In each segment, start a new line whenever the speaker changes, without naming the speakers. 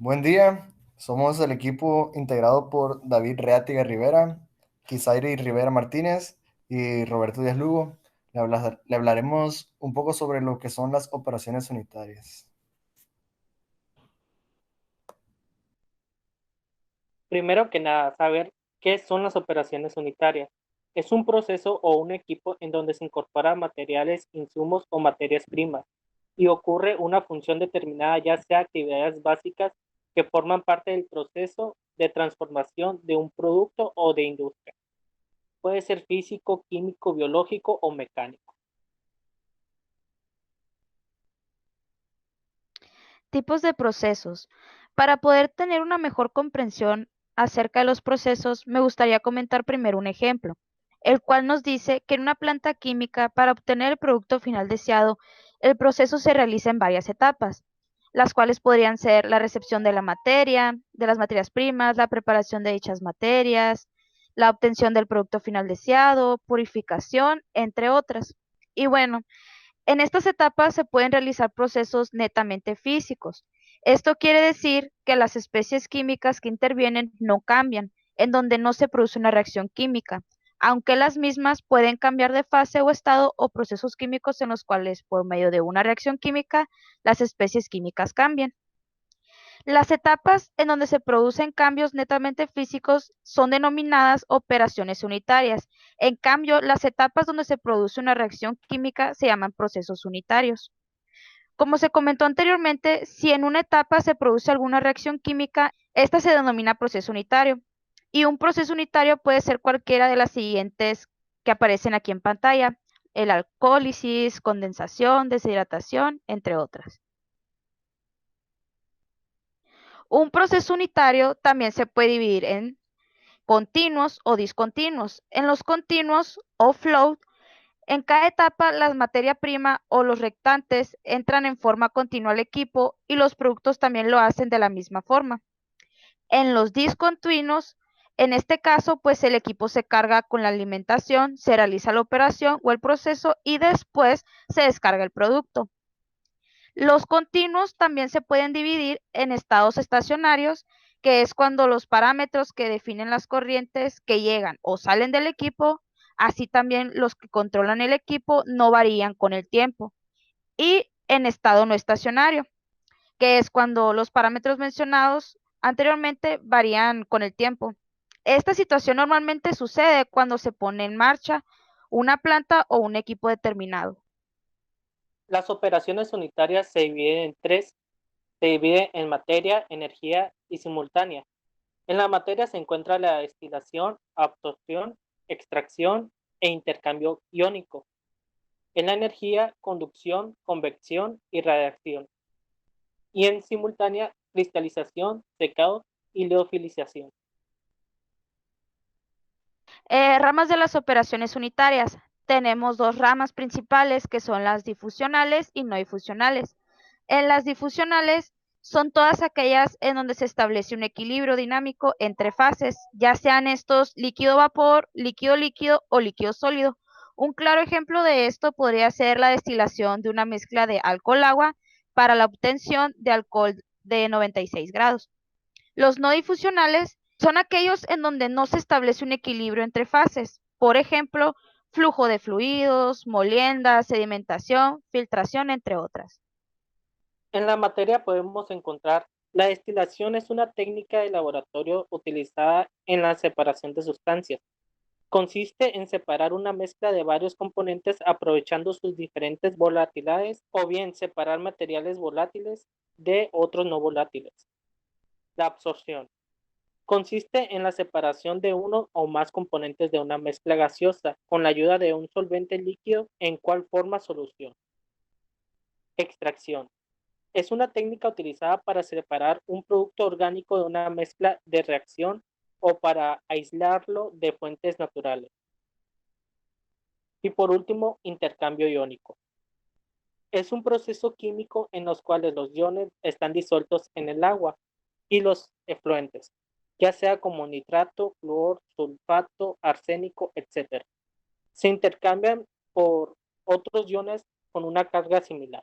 Buen día, somos el equipo integrado por David Reátiga Rivera, Kisairi Rivera Martínez y Roberto Díaz Lugo. Le hablaremos un poco sobre lo que son las operaciones unitarias.
Primero que nada, saber qué son las operaciones unitarias. Es un proceso o un equipo en donde se incorporan materiales, insumos o materias primas y ocurre una función determinada, ya sea actividades básicas que forman parte del proceso de transformación de un producto o de industria. Puede ser físico, químico, biológico o mecánico.
Tipos de procesos. Para poder tener una mejor comprensión acerca de los procesos, me gustaría comentar primero un ejemplo, el cual nos dice que en una planta química, para obtener el producto final deseado, el proceso se realiza en varias etapas, las cuales podrían ser la recepción de la materia, de las materias primas, la preparación de dichas materias, la obtención del producto final deseado, purificación, entre otras. Y bueno, en estas etapas se pueden realizar procesos netamente físicos. Esto quiere decir que las especies químicas que intervienen no cambian, en donde no se produce una reacción química, aunque las mismas pueden cambiar de fase o estado o procesos químicos en los cuales por medio de una reacción química las especies químicas cambian. Las etapas en donde se producen cambios netamente físicos son denominadas operaciones unitarias. En cambio, las etapas donde se produce una reacción química se llaman procesos unitarios. Como se comentó anteriormente, si en una etapa se produce alguna reacción química, esta se denomina proceso unitario. Y un proceso unitario puede ser cualquiera de las siguientes que aparecen aquí en pantalla: el alcohólisis, condensación, deshidratación, entre otras. Un proceso unitario también se puede dividir en continuos o discontinuos. En los continuos o flow, en cada etapa la materia prima o los reactantes entran en forma continua al equipo y los productos también lo hacen de la misma forma. En los discontinuos, en este caso, pues el equipo se carga con la alimentación, se realiza la operación o el proceso y después se descarga el producto. Los continuos también se pueden dividir en estados estacionarios, que es cuando los parámetros que definen las corrientes que llegan o salen del equipo, así también los que controlan el equipo, no varían con el tiempo. Y en estado no estacionario, que es cuando los parámetros mencionados anteriormente varían con el tiempo. Esta situación normalmente sucede cuando se pone en marcha una planta o un equipo determinado.
Las operaciones unitarias se dividen en tres. Se divide en materia, energía y simultánea. En la materia se encuentra la destilación, absorción, extracción e intercambio iónico. En la energía, conducción, convección y radiación. Y en simultánea, cristalización, secado y liofilización.
Ramas de las operaciones unitarias. Tenemos dos ramas principales que son las difusionales y no difusionales. En las difusionales son todas aquellas en donde se establece un equilibrio dinámico entre fases, ya sean estos líquido-vapor, líquido-líquido o líquido-sólido. Un claro ejemplo de esto podría ser la destilación de una mezcla de alcohol-agua para la obtención de alcohol de 96 grados. Los no difusionales son aquellos en donde no se establece un equilibrio entre fases. Por ejemplo, flujo de fluidos, molienda, sedimentación, filtración, entre otras.
En la materia podemos encontrar la destilación es una técnica de laboratorio utilizada en la separación de sustancias. Consiste en separar una mezcla de varios componentes aprovechando sus diferentes volatilidades o bien separar materiales volátiles de otros no volátiles. La absorción consiste en la separación de uno o más componentes de una mezcla gaseosa con la ayuda de un solvente líquido en cual forma solución. Extracción es una técnica utilizada para separar un producto orgánico de una mezcla de reacción o para aislarlo de fuentes naturales. Y por último, intercambio iónico. Es un proceso químico en los cuales los iones están disueltos en el agua y los efluentes, ya sea como nitrato, flúor, sulfato, arsénico, etc. Se intercambian por otros iones con una carga similar.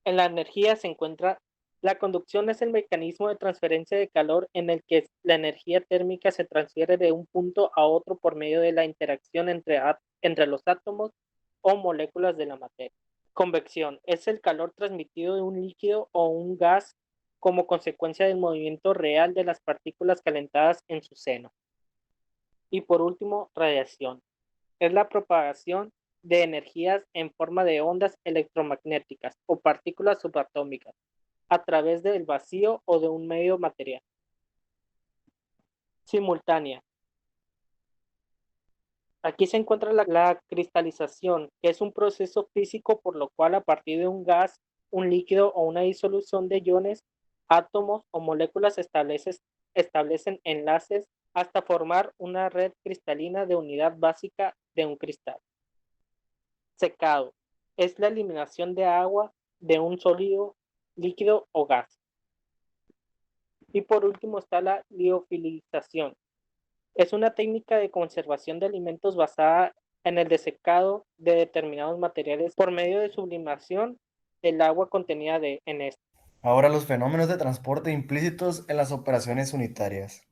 En la energía se encuentra La conducción es el mecanismo de transferencia de calor en el que la energía térmica se transfiere de un punto a otro por medio de la interacción entre los átomos o moléculas de la materia. Convección es el calor transmitido de un líquido o un gas como consecuencia del movimiento real de las partículas calentadas en su seno. Y por último, radiación. Es la propagación de energías en forma de ondas electromagnéticas o partículas subatómicas a través del vacío o de un medio material. Simultánea. Aquí se encuentra la cristalización, que es un proceso físico por lo cual a partir de un gas, un líquido o una disolución de iones, átomos o moléculas establecen enlaces hasta formar una red cristalina de unidad básica de un cristal. Secado. Es la eliminación de agua de un sólido, líquido o gas. Y por último está la liofilización. Es una técnica de conservación de alimentos basada en el desecado de determinados materiales por medio de sublimación del agua contenida en este.
Ahora los fenómenos de transporte implícitos en las operaciones unitarias.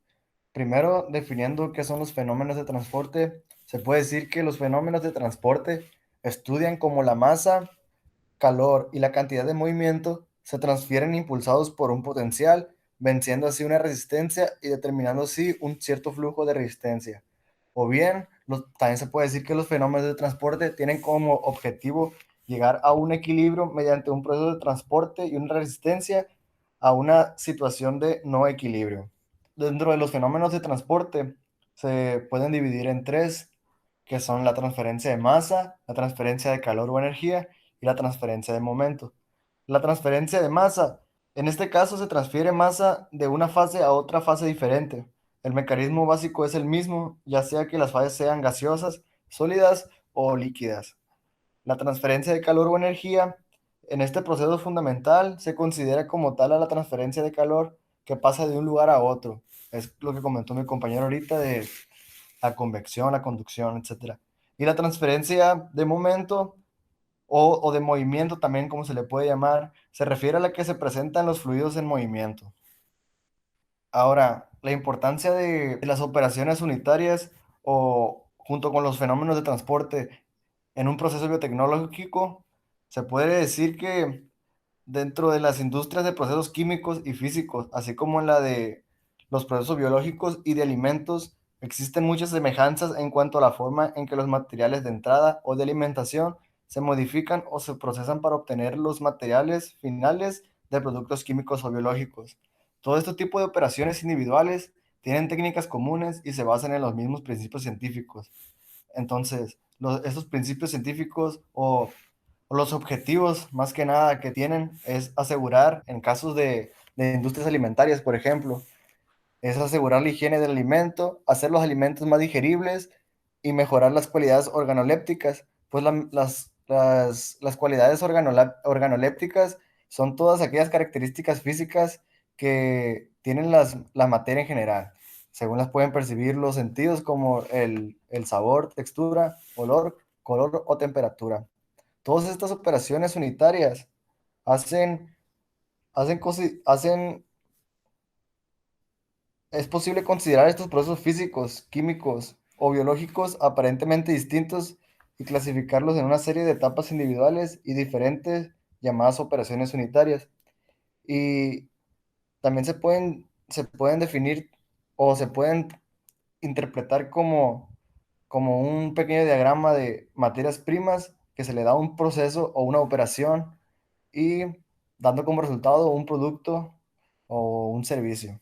Primero, definiendo qué son los fenómenos de transporte, se puede decir que los fenómenos de transporte estudian cómo la masa, calor y la cantidad de movimiento se transfieren impulsados por un potencial, venciendo así una resistencia y determinando así un cierto flujo de resistencia. O bien, también se puede decir que los fenómenos de transporte tienen como objetivo llegar a un equilibrio mediante un proceso de transporte y una resistencia a una situación de no equilibrio. Dentro de los fenómenos de transporte se pueden dividir en tres, que son la transferencia de masa, la transferencia de calor o energía y la transferencia de momento. La transferencia de masa, en este caso se transfiere masa de una fase a otra fase diferente. El mecanismo básico es el mismo, ya sea que las fases sean gaseosas, sólidas o líquidas. La transferencia de calor o energía, en este proceso fundamental, se considera como tal a la transferencia de calor que pasa de un lugar a otro. Es lo que comentó mi compañero ahorita de la convección, la conducción, etcétera. Y la transferencia de momento o de movimiento también, como se le puede llamar, se refiere a la que se presenta en los fluidos en movimiento. Ahora, la importancia de las operaciones unitarias o junto con los fenómenos de transporte en un proceso biotecnológico, se puede decir que dentro de las industrias de procesos químicos y físicos, así como en la de los procesos biológicos y de alimentos, existen muchas semejanzas en cuanto a la forma en que los materiales de entrada o de alimentación se modifican o se procesan para obtener los materiales finales de productos químicos o biológicos. Todo este tipo de operaciones individuales tienen técnicas comunes y se basan en los mismos principios científicos. Entonces, estos principios científicos o los objetivos más que nada que tienen es asegurar, en casos de industrias alimentarias, por ejemplo, es asegurar la higiene del alimento, hacer los alimentos más digeribles y mejorar las cualidades organolépticas. Pues las cualidades organolépticas son todas aquellas características físicas que tienen la materia en general, según las pueden percibir los sentidos como el sabor, textura, olor, color o temperatura. Todas estas operaciones unitarias hacen, hacen, es posible considerar estos procesos físicos, químicos o biológicos aparentemente distintos y clasificarlos en una serie de etapas individuales y diferentes llamadas operaciones unitarias. Y también se pueden definir o se pueden interpretar como un pequeño diagrama de materias primas que se le da un proceso o una operación y dando como resultado un producto o un servicio.